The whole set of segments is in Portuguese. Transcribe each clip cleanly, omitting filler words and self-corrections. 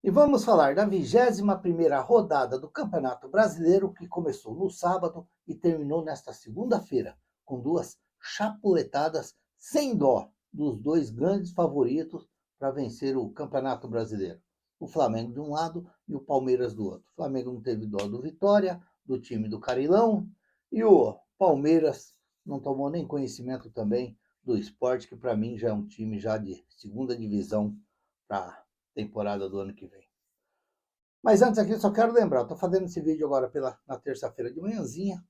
E vamos falar da 21ª rodada do Campeonato Brasileiro, que começou no sábado e terminou nesta segunda-feira, com duas chapuletadas sem dó dos dois grandes favoritos para vencer o Campeonato Brasileiro. O Flamengo de um lado e o Palmeiras do outro. O Flamengo não teve dó do Vitória, do time do Carilão, e o Palmeiras não tomou nem conhecimento também do Sport, que para mim já é um time já de segunda divisão para temporada do ano que vem. Mas antes aqui, só quero lembrar, estou fazendo esse vídeo agora na terça-feira de manhãzinha,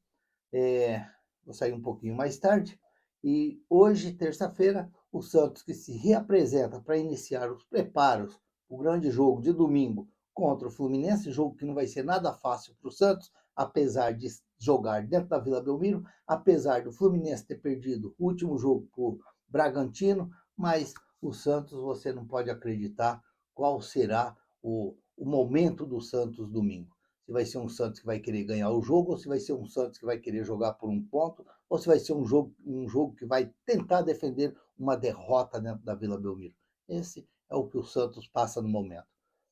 vou sair um pouquinho mais tarde, e hoje, terça-feira, o Santos que se reapresenta para iniciar os preparos, o grande jogo de domingo contra o Fluminense, jogo que não vai ser nada fácil para o Santos, apesar de jogar dentro da Vila Belmiro, apesar do Fluminense ter perdido o último jogo para o Bragantino, mas o Santos, você não pode acreditar qual será o momento do Santos domingo. Se vai ser um Santos que vai querer ganhar o jogo, ou se vai ser um Santos que vai querer jogar por um ponto, ou se vai ser um jogo que vai tentar defender uma derrota dentro da Vila Belmiro. Esse é o que o Santos passa no momento.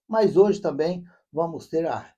Mas hoje também vamos ter a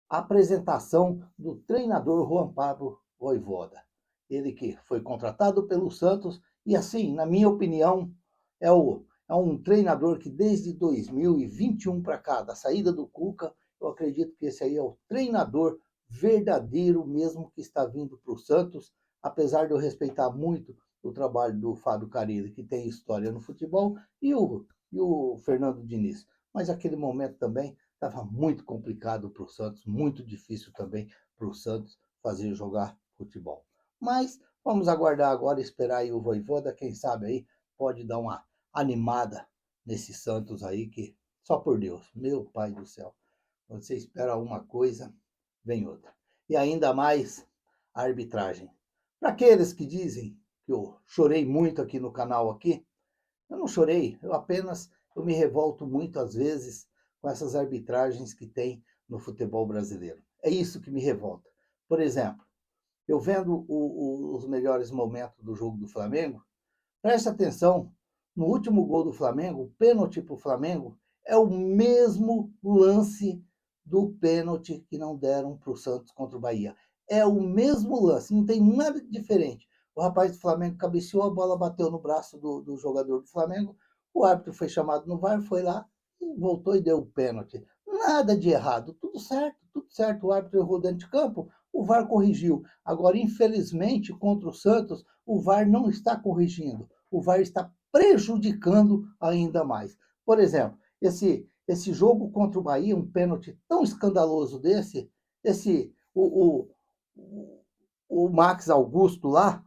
apresentação do treinador Juan Pablo Vojvoda. Ele que foi contratado pelo Santos e, assim, na minha opinião, é um treinador que desde 2021 para cá, da saída do Cuca, eu acredito que esse aí é o treinador verdadeiro mesmo que está vindo para o Santos, apesar de eu respeitar muito o trabalho do Fábio Carille, que tem história no futebol, e o Fernando Diniz. Mas aquele momento também estava muito complicado para o Santos, muito difícil também para o Santos fazer jogar futebol. Mas vamos aguardar agora, esperar aí o Vojvoda, quem sabe aí pode dar uma animada nesse Santos aí, que só por Deus, meu pai do céu, quando você espera uma coisa, vem outra. E ainda mais a arbitragem. Para aqueles que dizem que eu chorei muito aqui no canal aqui, eu não chorei, eu me revolto muito às vezes com essas arbitragens que tem no futebol brasileiro. É isso que me revolta. Por exemplo, eu vendo os melhores momentos do jogo do Flamengo, preste atenção, no último gol do Flamengo, o pênalti para o Flamengo, é o mesmo lance do pênalti que não deram para o Santos contra o Bahia. É o mesmo lance, não tem nada diferente. O rapaz do Flamengo cabeceou, a bola bateu no braço do jogador do Flamengo, o árbitro foi chamado no VAR, foi lá, e voltou e deu o pênalti. Nada de errado, tudo certo. O árbitro errou dentro de campo, o VAR corrigiu. Agora, infelizmente, contra o Santos, o VAR não está corrigindo. O VAR está prejudicando ainda mais. Por exemplo, esse jogo contra o Bahia, um pênalti tão escandaloso esse o Max Augusto lá,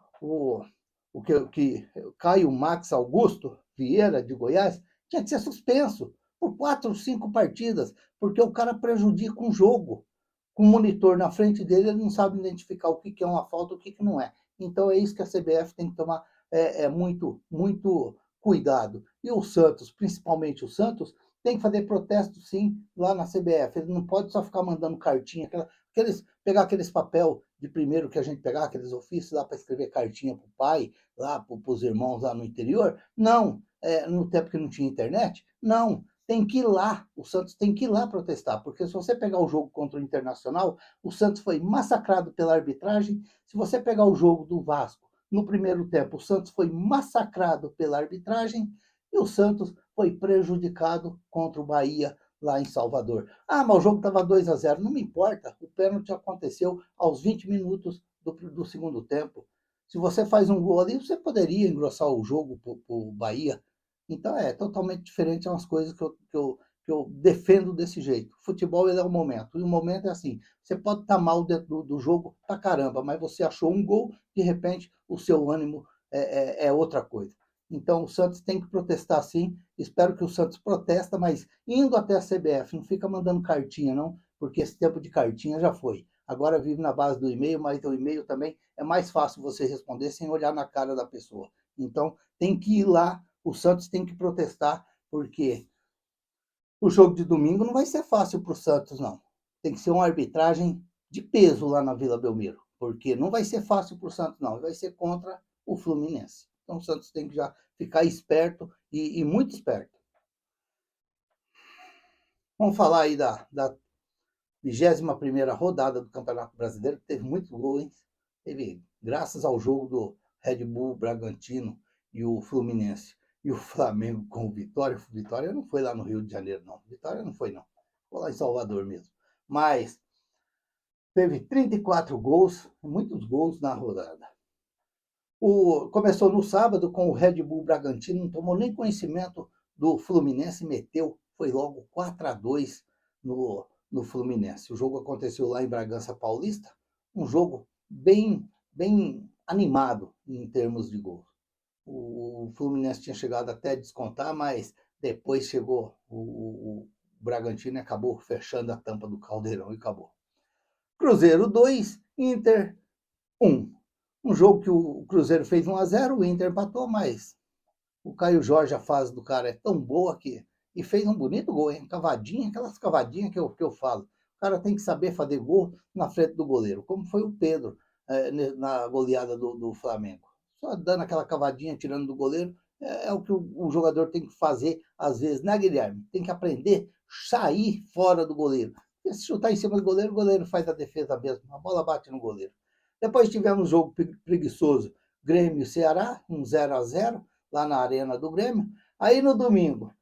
que Caio Max Augusto Vieira de Goiás, tinha que ser suspenso por 4 ou 5 partidas, porque o cara prejudica um jogo. Com o monitor na frente dele, ele não sabe identificar o que é uma falta e o que não é. Então é isso que a CBF tem que tomar muito cuidado. E o Santos, principalmente o Santos, tem que fazer protesto sim lá na CBF. Ele não pode só ficar mandando cartinha, pegar aqueles papel de primeiro que a gente pegava, aqueles ofícios lá para escrever cartinha para o pai, lá para os irmãos lá no interior. Não, no tempo que não tinha internet, não. Tem que ir lá, o Santos tem que ir lá protestar, porque se você pegar o jogo contra o Internacional, o Santos foi massacrado pela arbitragem. Se você pegar o jogo do Vasco, no primeiro tempo, o Santos foi massacrado pela arbitragem e o Santos foi prejudicado contra o Bahia lá em Salvador. Ah, mas o jogo estava 2-0, não me importa, o pênalti aconteceu aos 20 minutos do segundo tempo. Se você faz um gol ali, você poderia engrossar o jogo para o Bahia. Então é totalmente diferente, são as coisas que eu defendo desse jeito. O futebol ele é o momento, e o momento é assim, você pode estar mal dentro do jogo pra caramba, mas você achou um gol, de repente o seu ânimo é outra coisa. Então o Santos tem que protestar sim, espero que o Santos protesta, mas indo até a CBF, não fica mandando cartinha não, porque esse tempo de cartinha já foi. Agora vive na base do e-mail, mas o e-mail também é mais fácil você responder sem olhar na cara da pessoa. Então tem que ir lá, o Santos tem que protestar, porque o jogo de domingo não vai ser fácil para o Santos, não. Tem que ser uma arbitragem de peso lá na Vila Belmiro, porque não vai ser fácil para o Santos, não. Vai ser contra o Fluminense. Então o Santos tem que já ficar esperto e muito esperto. Vamos falar aí da 21ª rodada do Campeonato Brasileiro, que teve muitos gols, hein? Teve, graças ao jogo do Red Bull Bragantino e o Fluminense e o Flamengo com o Vitória. O Vitória não foi lá no Rio de Janeiro, não. Vitória não foi, não. Foi lá em Salvador mesmo. Mas teve 34 gols, muitos gols na rodada. Começou no sábado com o Red Bull Bragantino, não tomou nem conhecimento do Fluminense, meteu, foi logo 4-2 no Fluminense. O jogo aconteceu lá em Bragança Paulista, um jogo bem animado em termos de gols. O Fluminense tinha chegado até a descontar, mas depois chegou o Bragantino e acabou fechando a tampa do caldeirão e acabou. Cruzeiro 2, Inter 1. Um jogo que o Cruzeiro fez 1-0, o Inter empatou, mas o Caio Jorge, a fase do cara é tão boa que... E fez um bonito gol, hein? Cavadinha, aquelas cavadinhas que eu falo. O cara tem que saber fazer gol na frente do goleiro, como foi o Pedro na goleada do Flamengo. Só dando aquela cavadinha, tirando do goleiro, é o que o jogador tem que fazer às vezes, né, Guilherme? Tem que aprender a sair fora do goleiro. Porque se chutar em cima do goleiro, o goleiro faz a defesa mesmo. A bola bate no goleiro. Depois tivemos um jogo preguiçoso, Grêmio e Ceará, 0-0, lá na Arena do Grêmio. Aí no domingo,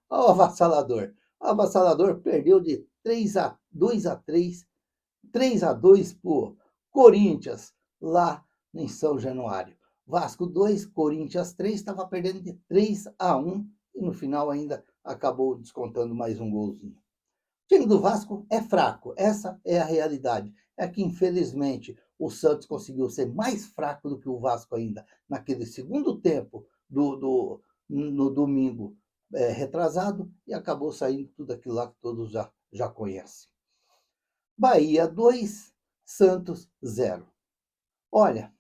o avassalador. O avassalador perdeu de 2-3, 3-2 por Corinthians, lá em São Januário. Vasco 2, Corinthians 3, estava perdendo de 3-1 e no final ainda acabou descontando mais um golzinho. O time do Vasco é fraco, essa é a realidade. É que, infelizmente, o Santos conseguiu ser mais fraco do que o Vasco ainda naquele segundo tempo no domingo retrasado e acabou saindo tudo aquilo lá que todos já conhecem. Bahia 2, Santos 0. Olha,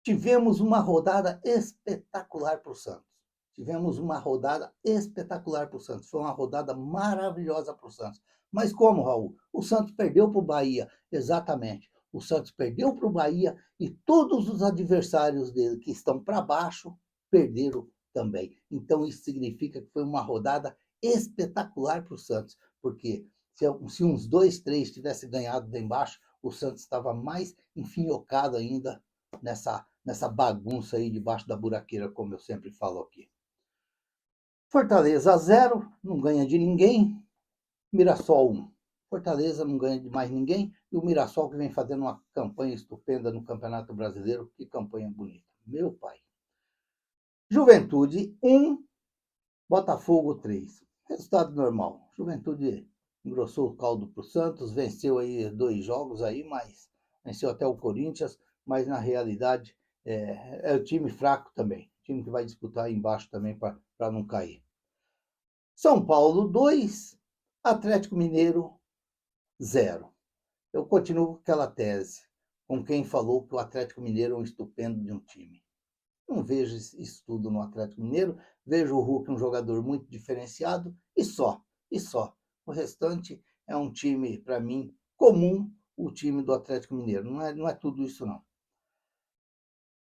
tivemos uma rodada espetacular para o Santos. Tivemos uma rodada espetacular para o Santos. Foi uma rodada maravilhosa para o Santos. Mas como, Raul? O Santos perdeu para o Bahia. Exatamente. O Santos perdeu para o Bahia e todos os adversários dele que estão para baixo perderam também. Então isso significa que foi uma rodada espetacular para o Santos. Porque se uns 2, 3 tivessem ganhado lá embaixo, o Santos estava mais enfinhocado ainda nessa bagunça aí debaixo da buraqueira, como eu sempre falo aqui. Fortaleza 0, não ganha de ninguém. Mirassol 1. Fortaleza não ganha de mais ninguém. E o Mirassol que vem fazendo uma campanha estupenda no Campeonato Brasileiro. Que campanha bonita. Meu pai. Juventude 1, Botafogo 3. Resultado normal. Juventude engrossou o caldo para o Santos, venceu aí 2 jogos aí, mas venceu até o Corinthians, mas na realidade é o time fraco também. Time que vai disputar aí embaixo também para não cair. São Paulo 2, Atlético Mineiro 0. Eu continuo com aquela tese, com quem falou que o Atlético Mineiro é um estupendo de um time. Não vejo isso tudo no Atlético Mineiro, vejo o Hulk um jogador muito diferenciado e só. O restante é um time, para mim, comum, o time do Atlético Mineiro. Não é tudo isso, não.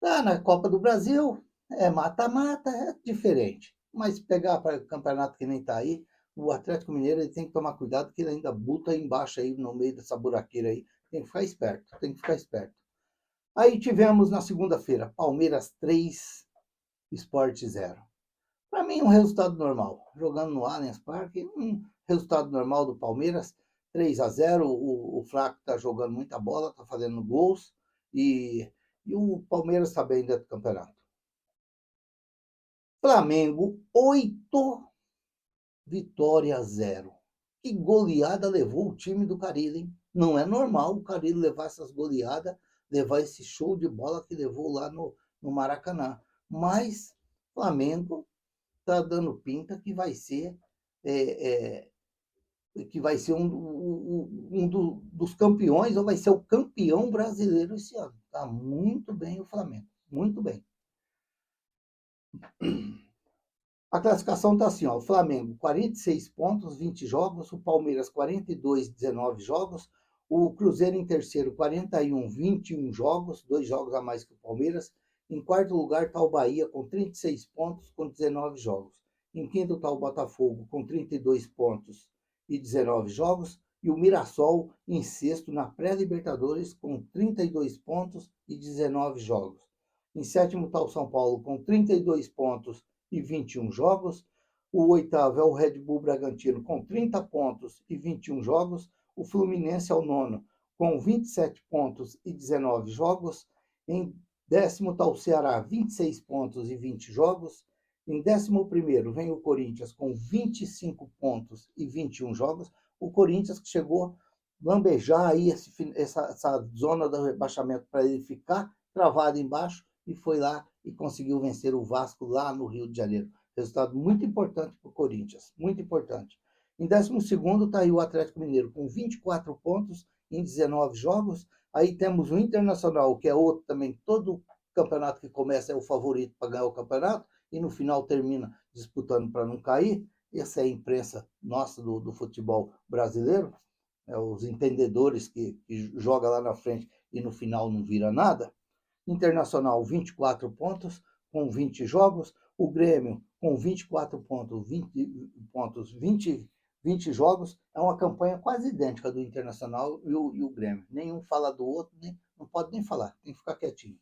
Tá na Copa do Brasil, é mata-mata, é diferente. Mas pegar para o campeonato que nem está aí, o Atlético Mineiro ele tem que tomar cuidado que ele ainda buta aí embaixo, aí, no meio dessa buraqueira aí. Tem que ficar esperto, Aí tivemos na segunda-feira, Palmeiras 3, Sport 0. Para mim, um resultado normal. Jogando no Allianz Parque, um resultado normal do Palmeiras, 3-0. O Flaco está jogando muita bola, está fazendo gols e o Palmeiras está bem dentro do campeonato. Flamengo 8, Vitória 0. Que goleada levou o time do Carille, hein? Não é normal o Carille levar essas goleadas, levar esse show de bola que levou lá no Maracanã. Mas Flamengo está dando pinta que vai ser dos campeões, ou vai ser o campeão brasileiro esse ano. Está muito bem o Flamengo, muito bem. A classificação está assim, ó, o Flamengo 46 pontos, 20 jogos, o Palmeiras 42, 19 jogos, o Cruzeiro em terceiro 41, 21 jogos, 2 jogos a mais que o Palmeiras. Em quarto lugar está o Bahia com 36 pontos, com 19 jogos. Em quinto está o Botafogo com 32 pontos e 19 jogos. E o Mirassol em sexto na pré-Libertadores com 32 pontos e 19 jogos. Em sétimo está o São Paulo com 32 pontos e 21 jogos. O oitavo é o Red Bull Bragantino com 30 pontos e 21 jogos. O Fluminense é o nono com 27 pontos e 19 jogos. Em décimo está o Ceará, 26 pontos e 20 jogos. Em 11º vem o Corinthians com 25 pontos e 21 jogos. O Corinthians que chegou a lambejar aí essa zona do rebaixamento para ele ficar travado embaixo e foi lá e conseguiu vencer o Vasco lá no Rio de Janeiro. Resultado muito importante para o Corinthians, muito importante. Em 12º está aí o Atlético Mineiro com 24 pontos em 19 jogos. Aí temos o Internacional, que é outro também, todo campeonato que começa é o favorito para ganhar o campeonato e no final termina disputando para não cair. Essa é a imprensa nossa do futebol brasileiro, os entendedores que jogam lá na frente e no final não vira nada. Internacional, 24 pontos, com 20 jogos. O Grêmio, com 24 pontos, 20 jogos. É uma campanha quase idêntica do Internacional e o Grêmio. Nenhum fala do outro, não pode nem falar, tem que ficar quietinho.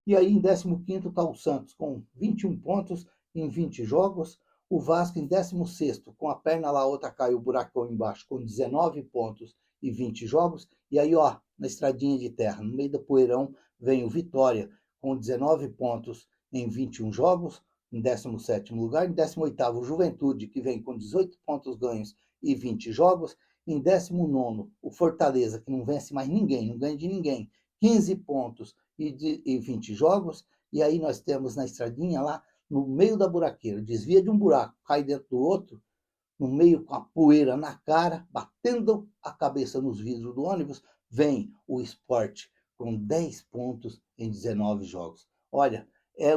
E aí, em 15º, está o Santos, com 21 pontos em 20 jogos. O Vasco, em 16º, com a perna lá, a outra cai o buracão embaixo, com 19 pontos e 20 jogos. E aí, ó, na estradinha de terra, no meio do poeirão, vem o Vitória, com 19 pontos em 21 jogos, em 17º lugar. Em 18º, o Juventude, que vem com 18 pontos ganhos e 20 jogos. Em 19º, o Fortaleza, que não vence mais ninguém, não ganha de ninguém, 15 pontos e 20 jogos. E aí nós temos na estradinha lá, no meio da buraqueira, desvia de um buraco, cai dentro do outro, no meio com a poeira na cara, batendo a cabeça nos vidros do ônibus, vem o Sport com 10 pontos em 19 jogos. Olha, é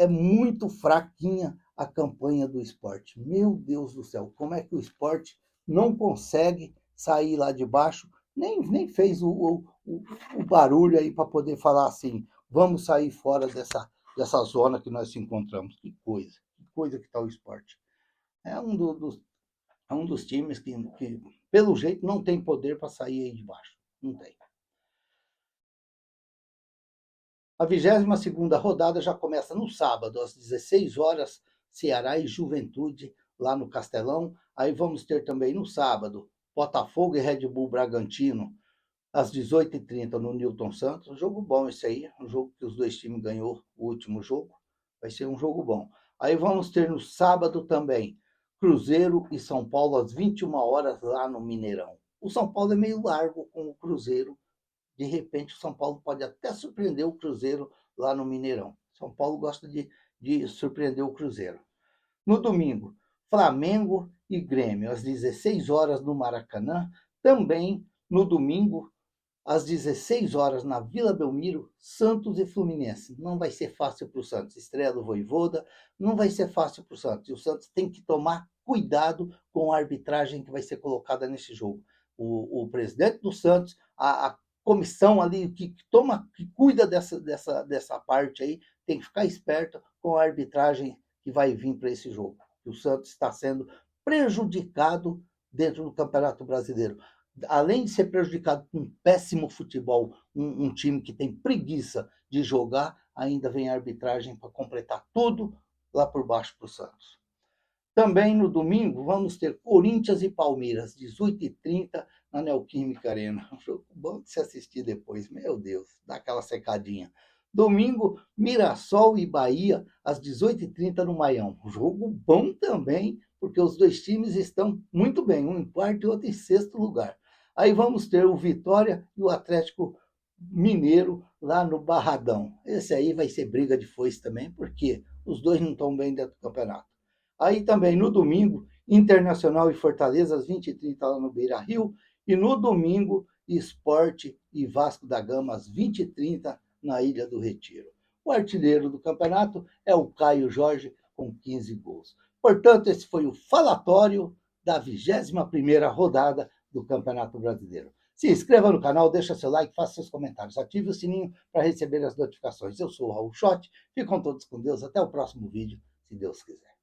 muito fraquinha a campanha do Sport. Meu Deus do céu, como é que o Sport não consegue sair lá de baixo? Nem fez o barulho aí para poder falar assim, vamos sair fora dessa zona que nós se encontramos. Que coisa que está o Sport. É um dos times que, pelo jeito, não tem poder para sair aí de baixo. Não tem. A 22ª rodada já começa no sábado, às 16 horas, Ceará e Juventude, lá no Castelão. Aí vamos ter também no sábado, Botafogo e Red Bull Bragantino, às 18h30 no Newton Santos. Um jogo bom esse aí, um jogo que os dois times ganhou o último jogo. Vai ser um jogo bom. Aí vamos ter no sábado também Cruzeiro e São Paulo às 21 horas lá no Mineirão. O São Paulo é meio largo com o Cruzeiro. De repente o São Paulo pode até surpreender o Cruzeiro lá no Mineirão. São Paulo gosta de surpreender o Cruzeiro. No domingo, Flamengo e Grêmio às 16 horas no Maracanã. Também no domingo, às 16 horas na Vila Belmiro, Santos e Fluminense. Não vai ser fácil para o Santos. Estreia do Vojvoda, não vai ser fácil para o Santos. E o Santos tem que tomar cuidado com a arbitragem que vai ser colocada nesse jogo. O presidente do Santos, a comissão ali que cuida dessa parte aí, tem que ficar esperto com a arbitragem que vai vir para esse jogo. O Santos está sendo prejudicado dentro do Campeonato Brasileiro. Além de ser prejudicado com um péssimo futebol, um time que tem preguiça de jogar, ainda vem a arbitragem para completar tudo lá por baixo para o Santos. Também no domingo vamos ter Corinthians e Palmeiras, 18h30 na Neoquímica Arena. Um jogo bom de se assistir depois, meu Deus, dá aquela secadinha. Domingo, Mirassol e Bahia, às 18h30 no Maião. Um jogo bom também, porque os dois times estão muito bem, um em quarto e outro em sexto lugar. Aí vamos ter o Vitória e o Atlético Mineiro lá no Barradão. Esse aí vai ser briga de foice também, porque os dois não estão bem dentro do campeonato. Aí também no domingo, Internacional e Fortaleza, às 20h30 lá no Beira Rio. E no domingo, Sport e Vasco da Gama, às 20h30 na Ilha do Retiro. O artilheiro do campeonato é o Caio Jorge, com 15 gols. Portanto, esse foi o falatório da 21ª rodada do Campeonato Brasileiro. Se inscreva no canal, deixa seu like, faça seus comentários, ative o sininho para receber as notificações. Eu sou o Raul Schott, ficam todos com Deus, até o próximo vídeo. se Deus quiser.